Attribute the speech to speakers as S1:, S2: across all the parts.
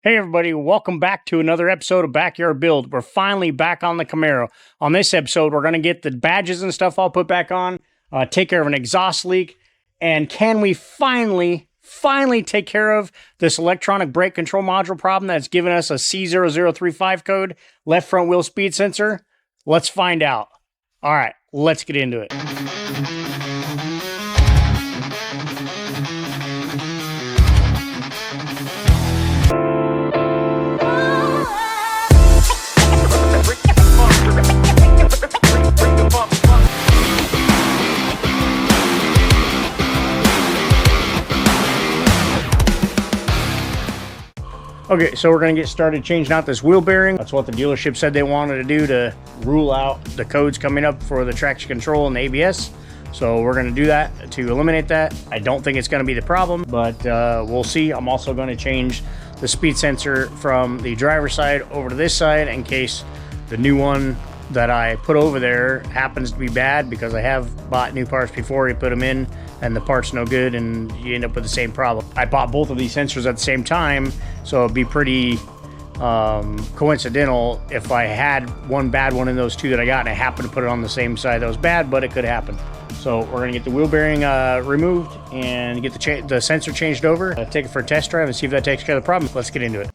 S1: Hey everybody, welcome back to another episode of Backyard Build. We're finally back on the Camaro. On this episode, we're going to get the badges and stuff all put back on, take care of an exhaust leak, and can we finally take care of this electronic brake control module problem that's given us a C0035 code, left front wheel speed sensor? Let's find out. All right, let's get into it. Okay, so we're going to get started changing out this wheel bearing. That's what the dealership said they wanted to do to rule out the codes coming up for the traction control and the ABS. So we're going to do that to eliminate that. I don't think it's going to be the problem, but we'll see. I'm also going to change the speed sensor from the driver's side over to this side in case the new one that I put over there happens to be bad, because I have bought new parts before you put them in and the part's no good and you end up with the same problem. I bought both of these sensors at the same time, so it'd be pretty coincidental if I had one bad one in those two that I got and I happened to put it on the same side that was bad, but it could happen. So we're gonna get the wheel bearing removed and get the sensor changed over, take it for a test drive and see if that takes care of the problem. Let's get into it.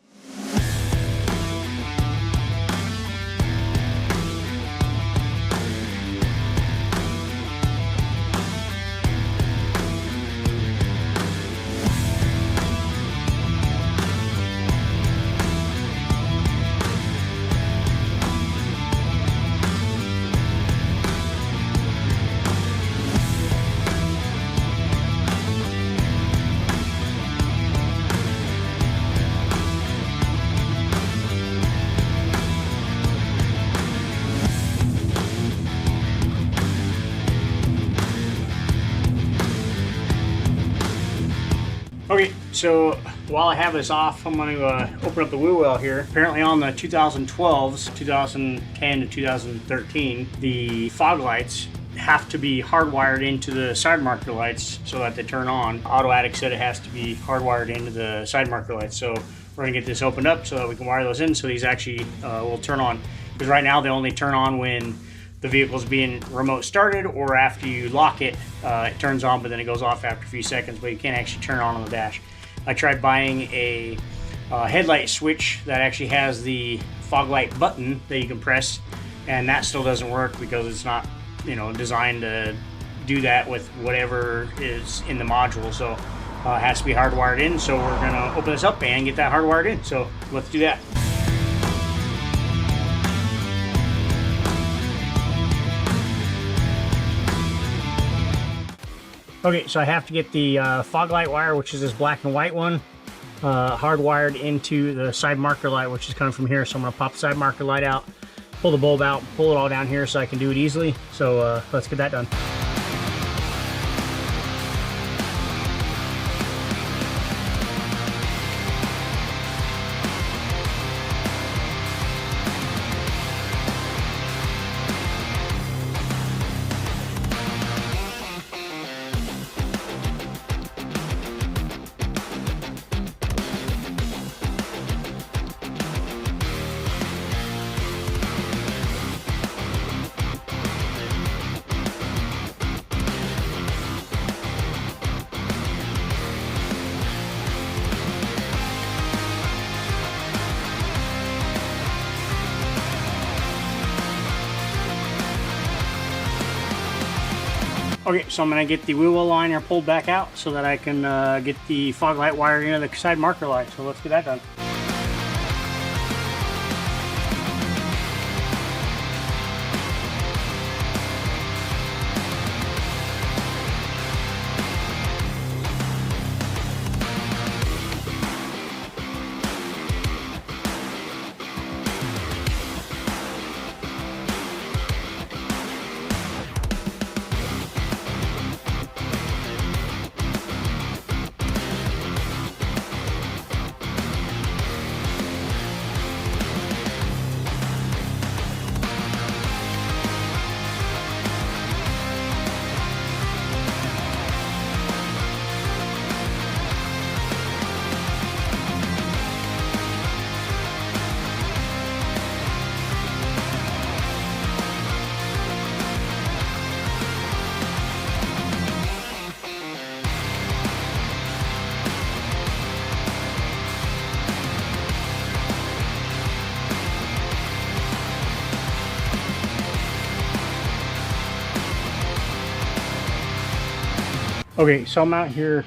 S1: Okay, so while I have this off, I'm going to open up the wheel well here. Apparently on the 2012s, 2010 to 2013, the fog lights have to be hardwired into the side marker lights so that they turn on. AutoAddict said it has to be hardwired into the side marker lights. So we're going to get this opened up so that we can wire those in so these actually will turn on. Because right now they only turn on when the vehicle's being remote started, or after you lock it, it turns on, but then it goes off after a few seconds, but you can't actually turn it on the dash. I tried buying a headlight switch that actually has the fog light button that you can press, and that still doesn't work because it's not, designed to do that with whatever is in the module. So it has to be hardwired in. So we're gonna open this up and get that hardwired in. So let's do that. Okay, so I have to get the fog light wire, which is this black and white one, hardwired into the side marker light, which is coming from here. So I'm gonna pop the side marker light out, pull the bulb out, pull it all down here so I can do it easily. So let's get that done. Okay, so I'm going to get the wheel well liner pulled back out so that I can get the fog light wire into the side marker light. So let's get that done. Okay, so I'm out here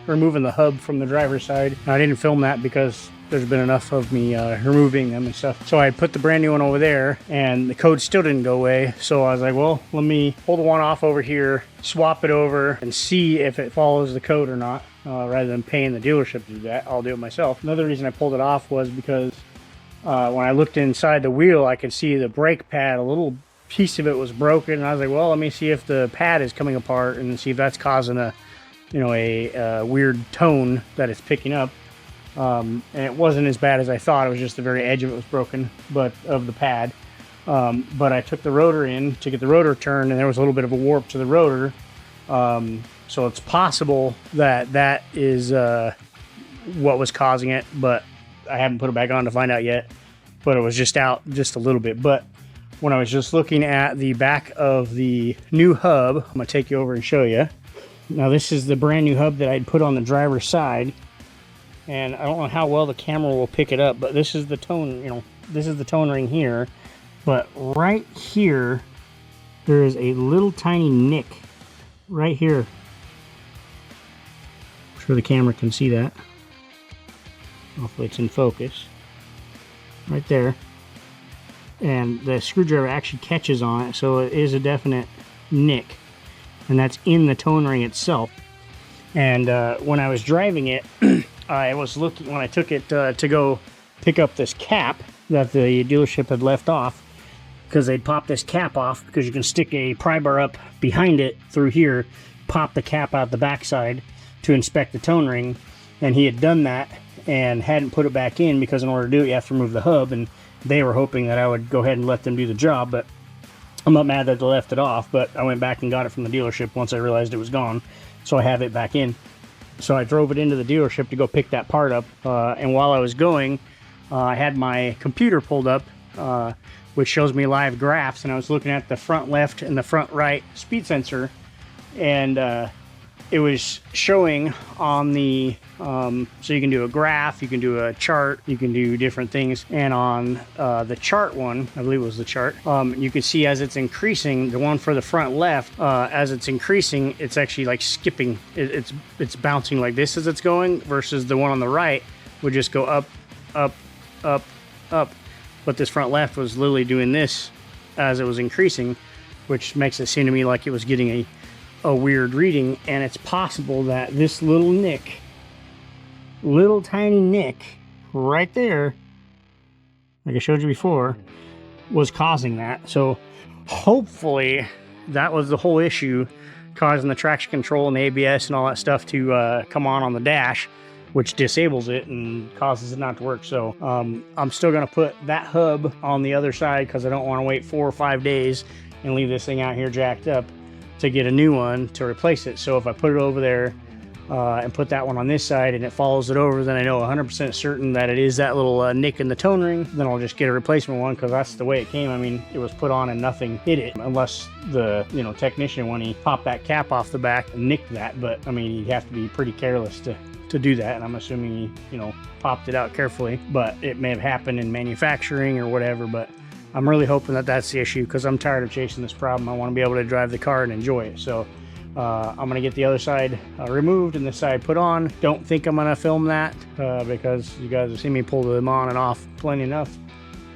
S1: removing the hub from the driver's side. I didn't film that because there's been enough of me removing them and stuff. So I put the brand new one over there and the code still didn't go away. So I was like, well, let me pull the one off over here, swap it over and see if it follows the code or not. Rather than paying the dealership to do that, I'll do it myself. Another reason I pulled it off was because when I looked inside the wheel, I could see the brake pad, a little piece of it was broken, and I was like, well, let me see if the pad is coming apart and see if that's causing a weird tone that it's picking up. And it wasn't as bad as I thought. It was just the very edge of it was broken, but of the pad. But I took the rotor in to get the rotor turned, and there was a little bit of a warp to the rotor. So it's possible that that is what was causing it, but I haven't put it back on to find out yet. But it was just out just a little bit. But when I was just looking at the back of the new hub, I'm going to take you over and show you. Now this is the brand new hub that I'd put on the driver's side. And I don't know how well the camera will pick it up, but this is the tone, this is the tone ring here. But right here, there is a little tiny nick right here. I'm sure the camera can see that. Hopefully it's in focus. Right there. And the screwdriver actually catches on it, so it is a definite nick. And that's in the tone ring itself. And when I was driving it, I was looking, when I took it to go pick up this cap that the dealership had left off, because they'd pop this cap off, because you can stick a pry bar up behind it through here, pop the cap out the backside to inspect the tone ring. And he had done that and hadn't put it back in, because in order to do it, you have to remove the hub. And they were hoping that I would go ahead and let them do the job, but I'm not mad that they left it off. But I went back and got it from the dealership once I realized it was gone, so I have it back in. So I drove it into the dealership to go pick that part up, and while I was going, I had my computer pulled up, which shows me live graphs, and I was looking at the front left and the front right speed sensor, and it was showing on the so you can do a graph, you can do a chart, you can do different things. And on the chart one, I believe it was the chart, you can see as it's increasing, the one for the front left, as it's increasing, it's actually like skipping. It's bouncing like this as it's going, versus the one on the right would just go up, up, up, up. But this front left was literally doing this as it was increasing, which makes it seem to me like it was getting a weird reading. And it's possible that this little nick, little tiny nick right there, like I showed you before, was causing that. So hopefully that was the whole issue, causing the traction control and the ABS and all that stuff to come on the dash, which disables it and causes it not to work. So I'm still going to put that hub on the other side, because I don't want to wait 4 or 5 days and leave this thing out here jacked up to get a new one to replace it. So if I put it over there and put that one on this side and it follows it over, then I know 100% certain that it is that little nick in the tone ring. Then I'll just get a replacement one, because that's the way it came. I mean, it was put on and nothing hit it, unless the technician, when he popped that cap off the back, nicked that. But I mean, you'd have to be pretty careless to do that, and I'm assuming he popped it out carefully. But it may have happened in manufacturing or whatever. But I'm really hoping that that's the issue, because I'm tired of chasing this problem. I want to be able to drive the car and enjoy it. So I'm going to get the other side removed and this side put on. Don't think I'm going to film that because you guys have seen me pull them on and off plenty enough.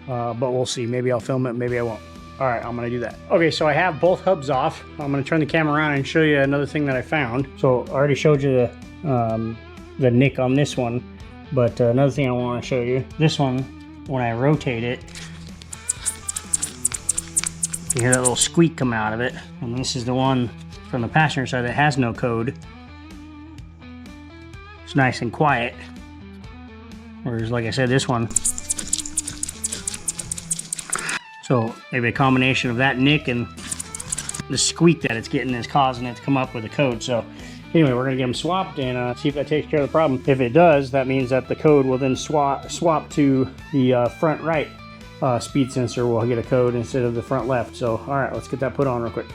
S1: But we'll see. Maybe I'll film it, maybe I won't. All right, I'm going to do that. Okay, so I have both hubs off. I'm going to turn the camera around and show you another thing that I found. So I already showed you the nick on this one, but another thing I want to show you. This one, when I rotate it, you hear that little squeak come out of it. And this is the one from the passenger side that has no code. It's nice and quiet. Whereas, like I said, this one. So maybe a combination of that nick and the squeak that it's getting is causing it to come up with a code. So anyway, we're gonna get them swapped and see if that takes care of the problem. If it does, that means that the code will then swap to the front right speed sensor. Will get a code instead of the front left. So all right, let's get that put on real quick.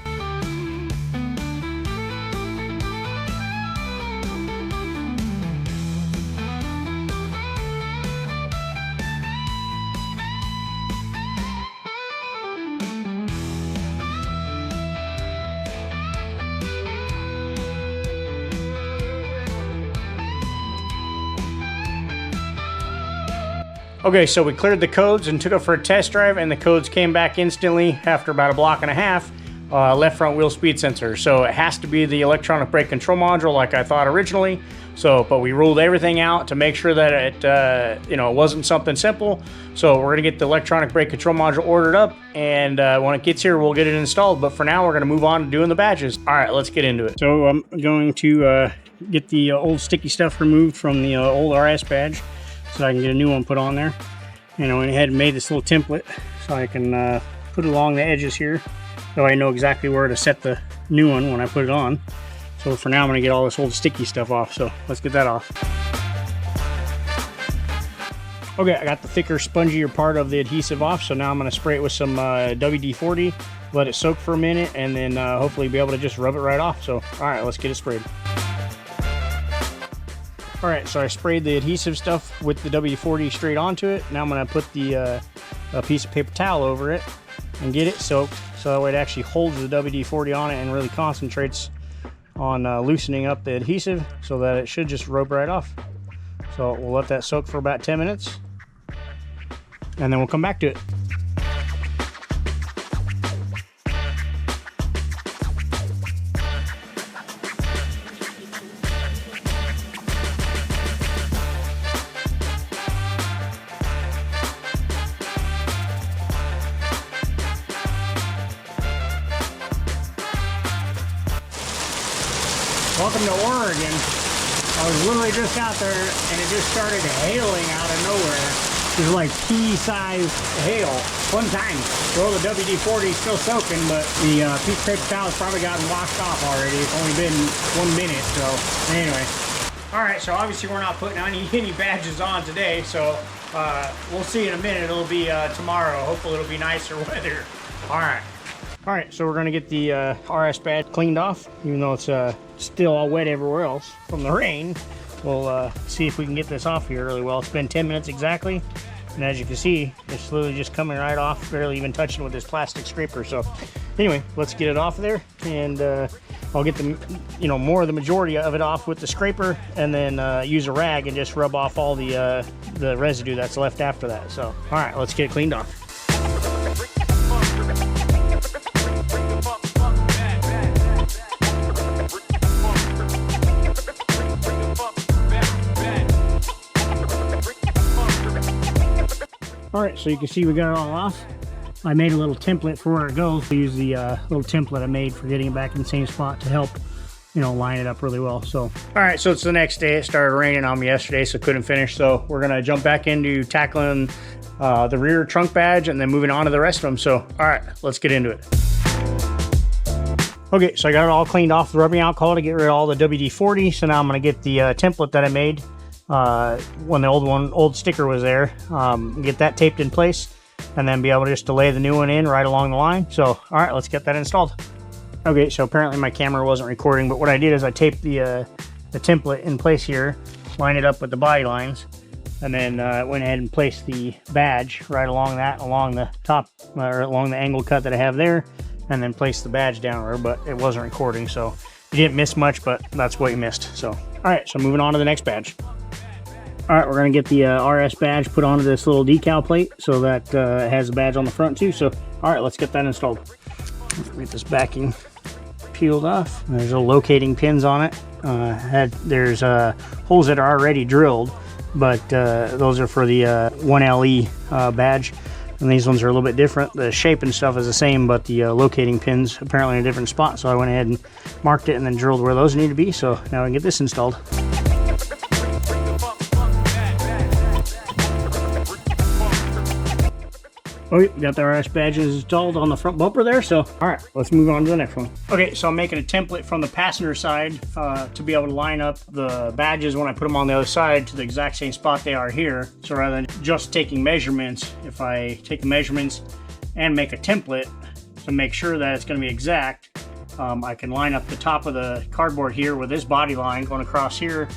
S1: Okay, so we cleared the codes and took it for a test drive, and the codes came back instantly after about a block and a half. Left front wheel speed sensor. So it has to be the electronic brake control module like I thought originally. So, but we ruled everything out to make sure that it, you know, it wasn't something simple. So we're gonna get the electronic brake control module ordered up, and when it gets here, we'll get it installed. But for now, we're gonna move on to doing the badges. All right, let's get into it. So I'm going to get the old sticky stuff removed from the old RS badge, so I can get a new one put on there. And I went ahead and made this little template so I can put it along the edges here, so I know exactly where to set the new one when I put it on. So for now, I'm gonna get all this old sticky stuff off, so let's get that off. Okay, I got the thicker, spongier part of the adhesive off, so now I'm gonna spray it with some WD-40, let it soak for a minute, and then hopefully be able to just rub it right off. So, all right, let's get it sprayed. All right, so I sprayed the adhesive stuff with the WD-40 straight onto it. Now I'm gonna put the a piece of paper towel over it and get it soaked, so that way it actually holds the WD-40 on it and really concentrates on loosening up the adhesive, so that it should just rub right off. So we'll let that soak for about 10 minutes, and then we'll come back to it. Welcome to Oregon. I was literally just out there and it just started hailing out of nowhere. It was like pea-sized hail. Fun time. Well, the WD-40 is still soaking, but the piece of paper towel has probably gotten washed off already. It's only been 1 minute, so anyway. All right, so obviously we're not putting any badges on today, so we'll see in a minute. It'll be tomorrow. Hopefully it'll be nicer weather. All right, so we're gonna get the RS badge cleaned off, even though it's still all wet everywhere else from the rain. We'll see if we can get this off here really well. It's been 10 minutes exactly, and as you can see, it's literally just coming right off, barely even touching with this plastic scraper. So anyway, let's get it off of there, and I'll get the, you know, more of the majority of it off with the scraper, and then use a rag and just rub off all the residue that's left after that. So all right, let's get it cleaned off. All right, so you can see we got it all off. I made a little template for where it goes. I use the little template I made for getting it back in the same spot to help, you know, line it up really well. So, all right, so it's the next day. It started raining on me yesterday, so couldn't finish. So we're gonna jump back into tackling the rear trunk badge and then moving on to the rest of them. So, all right, let's get into it. Okay, so I got it all cleaned off the rubbing alcohol to get rid of all the WD-40. So now I'm gonna get the template that I made when the old sticker was there, get that taped in place, and then be able to just to lay the new one in right along the line. So, all right, let's get that installed. Okay, so apparently my camera wasn't recording, but what I did is I taped the template in place here, line it up with the body lines, and then went ahead and placed the badge right along that, along the top, or along the angle cut that I have there, and then placed the badge downward, but it wasn't recording, so you didn't miss much, but that's what you missed. So, all right, so moving on to the next badge. All right, we're gonna get the RS badge put onto this little decal plate so that it has a badge on the front too. So, all right, let's get that installed. Let's get this backing peeled off. There's little locating pins on it. There's holes that are already drilled, but those are for the 1LE badge. And these ones are a little bit different. The shape and stuff is the same, but the locating pins apparently in a different spot. So I went ahead and marked it and then drilled where those need to be. So now we can get this installed. Okay, we got the RS badges installed on the front bumper there, so all right, let's move on to the next one. Okay, so I'm making a template from the passenger side to be able to line up the badges when I put them on the other side to the exact same spot they are here. So rather than just taking measurements, if I take the measurements and make a template to make sure that it's going to be exact, I can line up the top of the cardboard here with this body line going across here.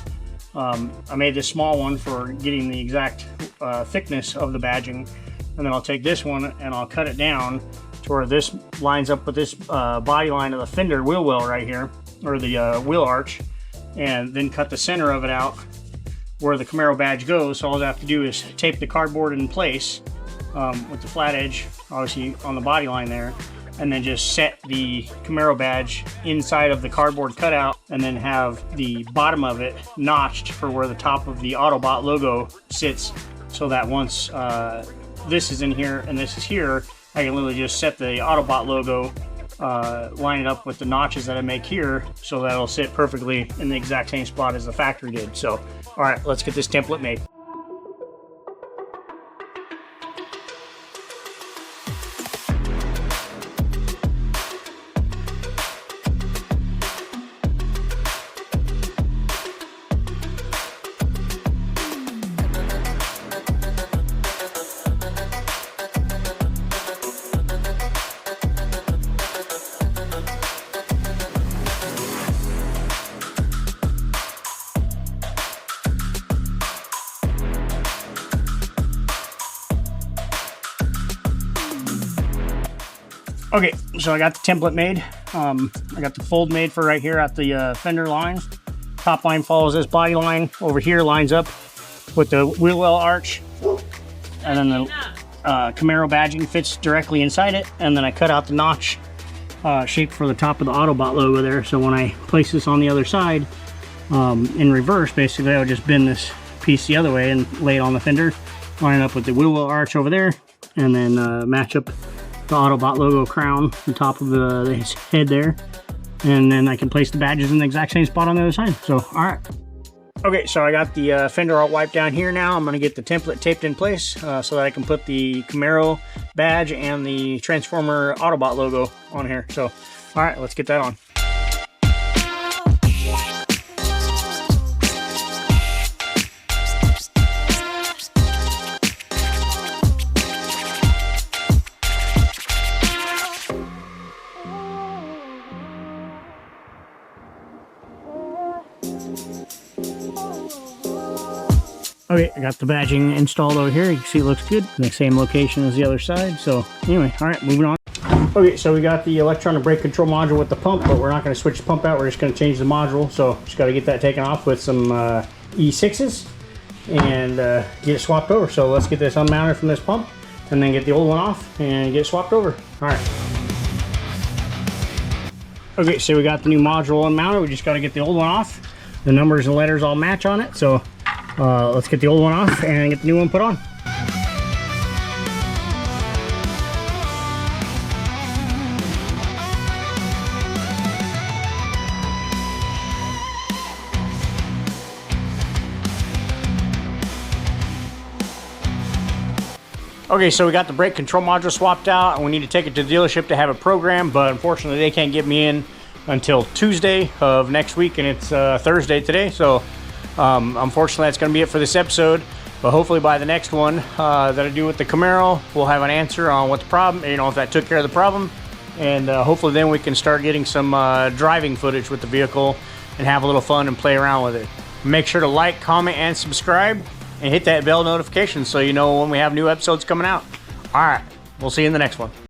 S1: I made this small one for getting the exact thickness of the badging. And then I'll take this one and I'll cut it down to where this lines up with this body line of the fender wheel well right here, or the wheel arch, and then cut the center of it out where the Camaro badge goes. So all I have to do is tape the cardboard in place with the flat edge, obviously on the body line there, and then just set the Camaro badge inside of the cardboard cutout, and then have the bottom of it notched for where the top of the Autobot logo sits, so that once this is in here and this is here, I can literally just set the Autobot logo, line it up with the notches that I make here, so that it'll sit perfectly in the exact same spot as the factory did. So, all right, let's get this template made. Okay, so I got the template made. I got the fold made for right here at the fender lines. Top line follows this body line. Over here lines up with the wheel well arch. And then the Camaro badging fits directly inside it. And then I cut out the notch shape for the top of the Autobot logo there. So when I place this on the other side, in reverse, basically I would just bend this piece the other way and lay it on the fender. Line it up with the wheel well arch over there. And then match up the Autobot logo crown, the top of the head there, and then I can place the badges in the exact same spot on the other side. So, all right. Okay, so I got the fender all wiped down here now. I'm gonna get the template taped in place so that I can put the Camaro badge and the Transformer Autobot logo on here. So, all right, let's get that on. Okay, I got the badging installed over here. You can see it looks good. In the same location as the other side. So anyway, all right, moving on. Okay, so we got the electronic brake control module with the pump, but we're not going to switch the pump out. We're just going to change the module. So just got to get that taken off with some E6s and get it swapped over. So let's get this unmounted from this pump and then get the old one off and get it swapped over. All right. Okay, so we got the new module unmounted. We just got to get the old one off. The numbers and letters all match on it. So let's get the old one off and get the new one put on. Okay, so we got the brake control module swapped out and we need to take it to the dealership to have it programmed, but unfortunately they can't get me in until Tuesday of next week, and it's Thursday today. So unfortunately that's going to be it for this episode, but hopefully by the next one that I do with the Camaro, we'll have an answer on what the problem, you know, if that took care of the problem, and hopefully then we can start getting some driving footage with the vehicle and have a little fun and play around with it. Make sure to like, comment, and subscribe, and hit that bell notification so you know when we have new episodes coming out. All right, we'll see you in the next one.